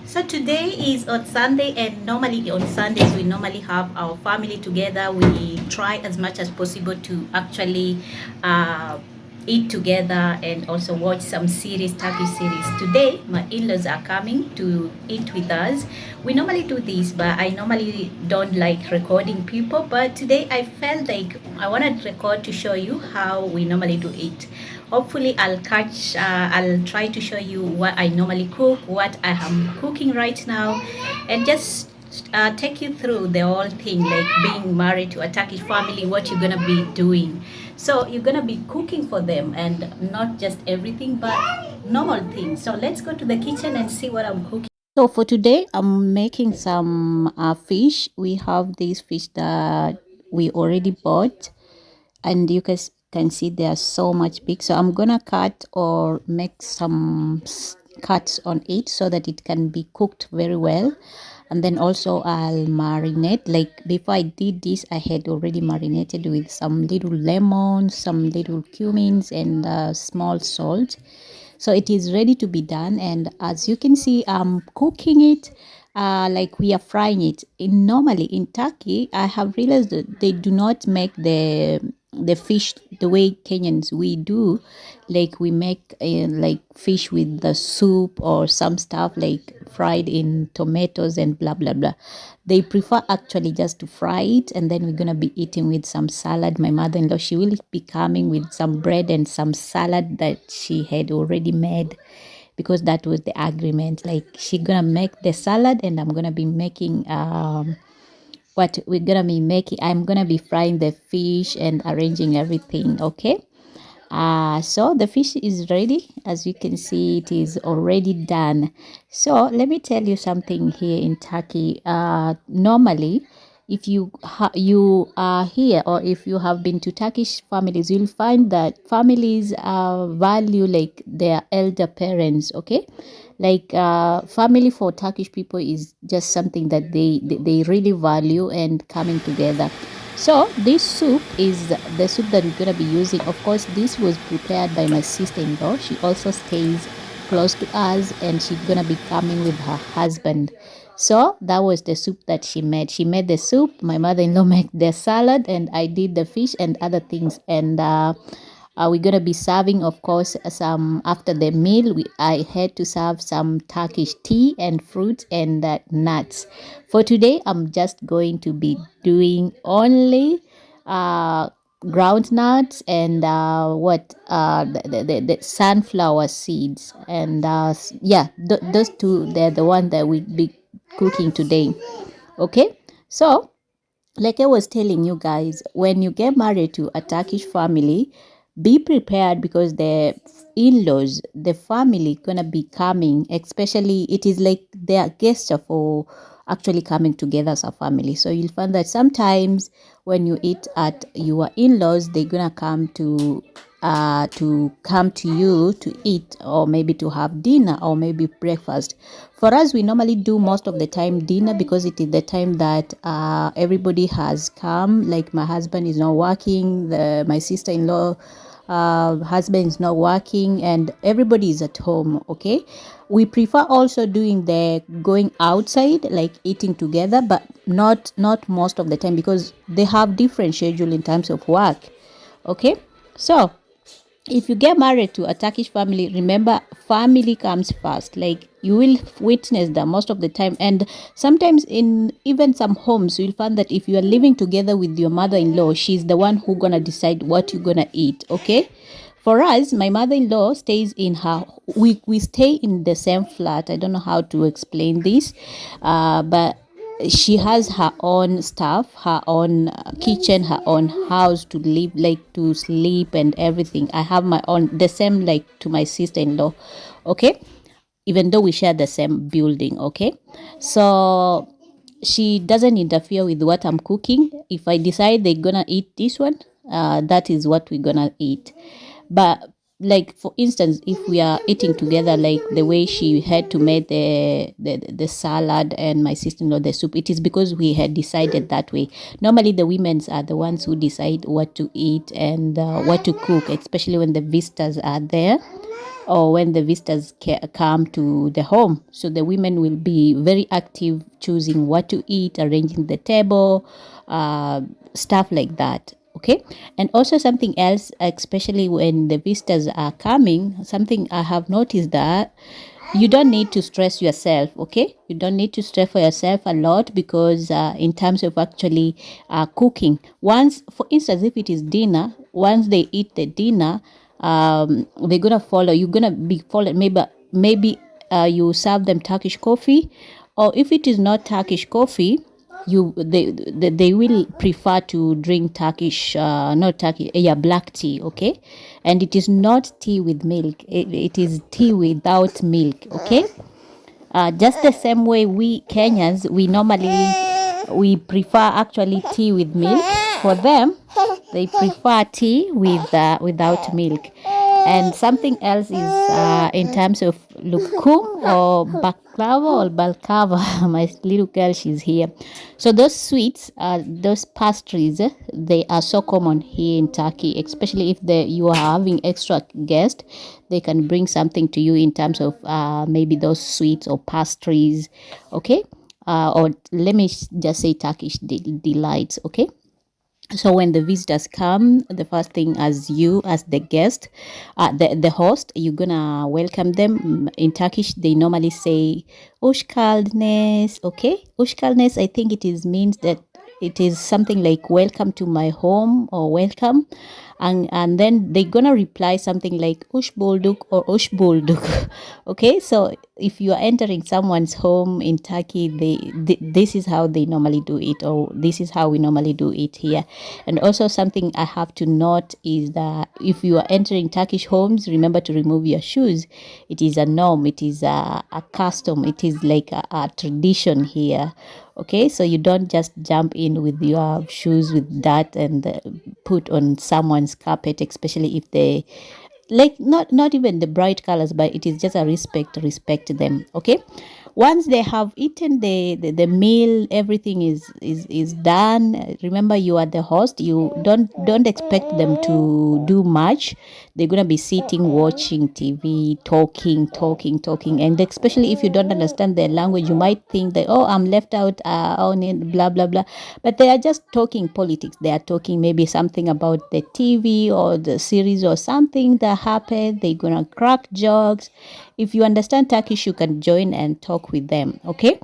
So today is on Sunday, and normally on Sundays we normally have our family together. We try as much as possible to actually eat together and also watch some series, Turkish series. Today, my in-laws are coming to eat with us. We normally do this, but I normally don't like recording people. But today I felt like I wanted to record to show you how we normally do it. Hopefully I'll try to show you what I normally cook, what I am cooking right now, and just take you through the whole thing, like being married to a Turkish family, what you're gonna be doing. So you're gonna be cooking for them, and not just everything but normal things. So let's go to the kitchen and see what I'm cooking. So for today, I'm making some fish. We have this fish that we already bought, and you guys can see they are so much big. So I'm gonna cut or make some cuts on it so that it can be cooked very well. And then also I'll marinate. Like before I did this, I had already marinated with some little lemons, some little cumins, and small salt. So it is ready to be done, and as you can see, I'm cooking it like we are frying it. Normally in Turkey, I have realized that they do not make the fish the way Kenyans we do. Like we make like fish with the soup or some stuff like fried in tomatoes and blah blah blah. They prefer actually just to fry it, and then we're gonna be eating with some salad. My mother-in-law, she will be coming with some bread and some salad that she had already made, because that was the agreement. Like she gonna make the salad, and I'm gonna be making what we're gonna be making. I'm gonna be frying the fish and arranging everything. Okay. So the fish is ready. As you can see, it is already done. So let me tell you something here in Turkey. Normally, if you are here, or if you have been to Turkish families, you'll find that families value like their elder parents. Okay, like family for Turkish people is just something that they really value and coming together. So this soup is the soup that we're gonna be using. Of course, this was prepared by my sister-in-law. She also stays close to us, and she's gonna be coming with her husband. So that was the soup that she made. She made the soup. My mother-in-law made the salad, and I did the fish and other things. And we're gonna be serving, of course, some after the meal. I had to serve some Turkish tea and fruit and nuts. For today, I'm just going to be doing only uh, ground nuts and the sunflower seeds, and yeah, those two, they're the one that we be cooking today. Okay, so like I was telling you guys, when you get married to a Turkish family, be prepared, because the in-laws, the family gonna be coming, especially it is like their guests are for actually coming together as a family. So you'll find that sometimes when you eat at your in-laws, they're gonna to come to you to eat, or maybe to have dinner, or maybe breakfast. For us, we normally do most of the time dinner, because it is the time that everybody has come. Like my husband is not working, my sister-in-law husband is not working, and everybody is at home. Okay, we prefer also doing the going outside, like eating together, but not most of the time, because they have different schedule in terms of work. Okay, so if you get married to a Turkish family, remember, family comes first. Like you will witness that most of the time, and sometimes in even some homes, you'll find that if you are living together with your mother-in-law, she's the one who gonna decide what you're gonna eat. Okay. For us, my mother-in-law stays in her. We stay in the same flat. I don't know how to explain this, but she has her own stuff, her own kitchen, her own house to live, like to sleep and everything. I have my own, the same like to my sister-in-law. Okay, even though we share the same building. Okay, so she doesn't interfere with what I'm cooking. If I decide they're gonna eat this one, that is what we're gonna eat. But like for instance, if we are eating together, like the way she had to make the salad, and my sister-in-law the soup, it is because we had decided that way. Normally the women's are the ones who decide what to eat and what to cook, especially when the visitors are there. or when the visitors come to the home. So the women will be very active, choosing what to eat, arranging the table, stuff like that. Okay. And also something else, especially when the visitors are coming, something I have noticed that you don't need to stress yourself. Okay, you don't need to stress for yourself a lot, because in terms of actually cooking, once, for instance, if it is dinner, once they eat the dinner, they're gonna follow, you're gonna be followed. Maybe you serve them Turkish coffee, or if it is not Turkish coffee, they will prefer to drink Turkish, not Turkish, yeah, black tea. Okay, and it is not tea with milk, it is tea without milk. Okay, just the same way we Kenyans, we prefer actually tea with milk. For them, they prefer tea without milk. And something else is in terms of lukum or baklava or balkava. My little girl, she's here. So those sweets, those pastries, they are so common here in Turkey, especially if you are having extra guests. They can bring something to you in terms of maybe those sweets or pastries. Okay, or let me just say Turkish delights. Okay, so when the visitors come, the first thing, as the guest, the host, you're gonna welcome them. In Turkish, they normally say "Hoş geldiniz." Okay, "Hoş geldiniz," I think it is means that it is something like "welcome to my home" or "welcome," and then they're gonna reply something like "Hoş bulduk" or "Hoş bulduk." Okay, so if you are entering someone's home in Turkey, this is how they normally do it, or this is how we normally do it here. And also something I have to note is that if you are entering Turkish homes, remember to remove your shoes. It is a norm, it is a custom, it is like a tradition here. Okay, so you don't just jump in with your shoes with dirt and put on someone's carpet, especially if they like, not even the bright colors, but it is just a respect them. Okay, once they have eaten the meal, everything is done. Remember, you are the host, you don't expect them to do much. They're gonna be sitting watching TV, talking, and especially if you don't understand their language, you might think that, oh, I'm left out on it, blah blah blah. But they are just talking politics. They are talking maybe something about the TV or the series or something that happened. They're gonna crack jokes. If you understand Turkish, you can join and talk with them. Okay,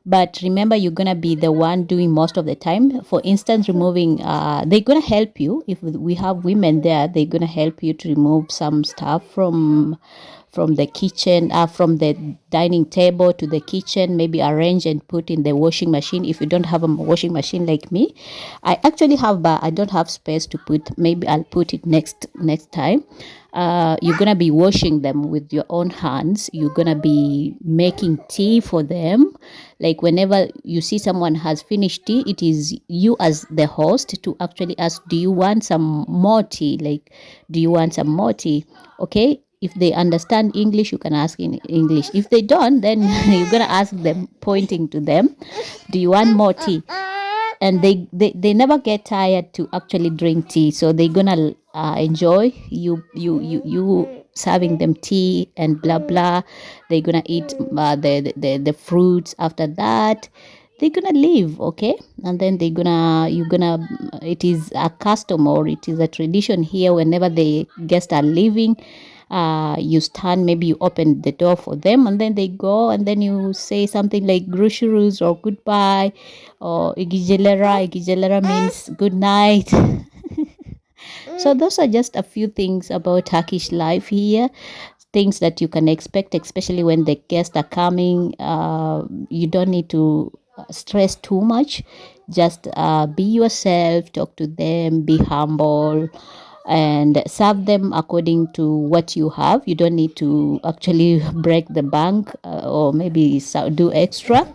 but remember, you're gonna be the one doing most of the time. For instance, removing, they're gonna help you. If we have women there, they're gonna help you to remove some stuff from the kitchen, from the dining table to the kitchen, maybe arrange and put in the washing machine. If you don't have a washing machine like me, I actually have, but I don't have space to put. Maybe I'll put it next time. You're gonna be washing them with your own hands. You're gonna be making tea for them. Like whenever you see someone has finished tea, it is you as the host to actually ask, do you want some more tea? Like, do you want some more tea? Okay, if they understand English, you can ask in English. If they don't, then you're gonna ask them, pointing to them, do you want more tea? And they never get tired to actually drink tea, so they're gonna enjoy you serving them tea and blah blah. They're gonna eat the fruits. After that, they're gonna leave. Okay, and then you're gonna, it is a custom, or it is a tradition here. Whenever the guests are leaving, you stand, maybe you open the door for them, and then they go, and then you say something like "Grusharus" or "goodbye" or "Igijelera" means good night. So those are just a few things about Turkish life here, things that you can expect, especially when the guests are coming. You don't need to stress too much. Just be yourself, talk to them, be humble, and serve them according to what you have. You don't need to actually break the bank, or maybe do extra.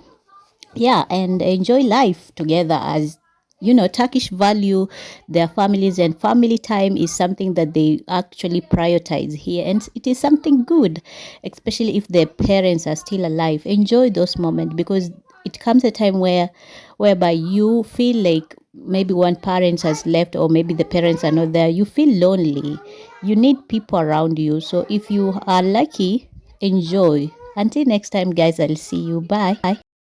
Yeah, and enjoy life together. As you know, Turkish value their families, and family time is something that they actually prioritize here, and it is something good, especially if their parents are still alive. Enjoy those moments, because it comes a time whereby you feel like maybe one parent has left, or maybe the parents are not there. You feel lonely. You need people around you. So if you are lucky, enjoy. Until next time, guys, I'll see you. Bye.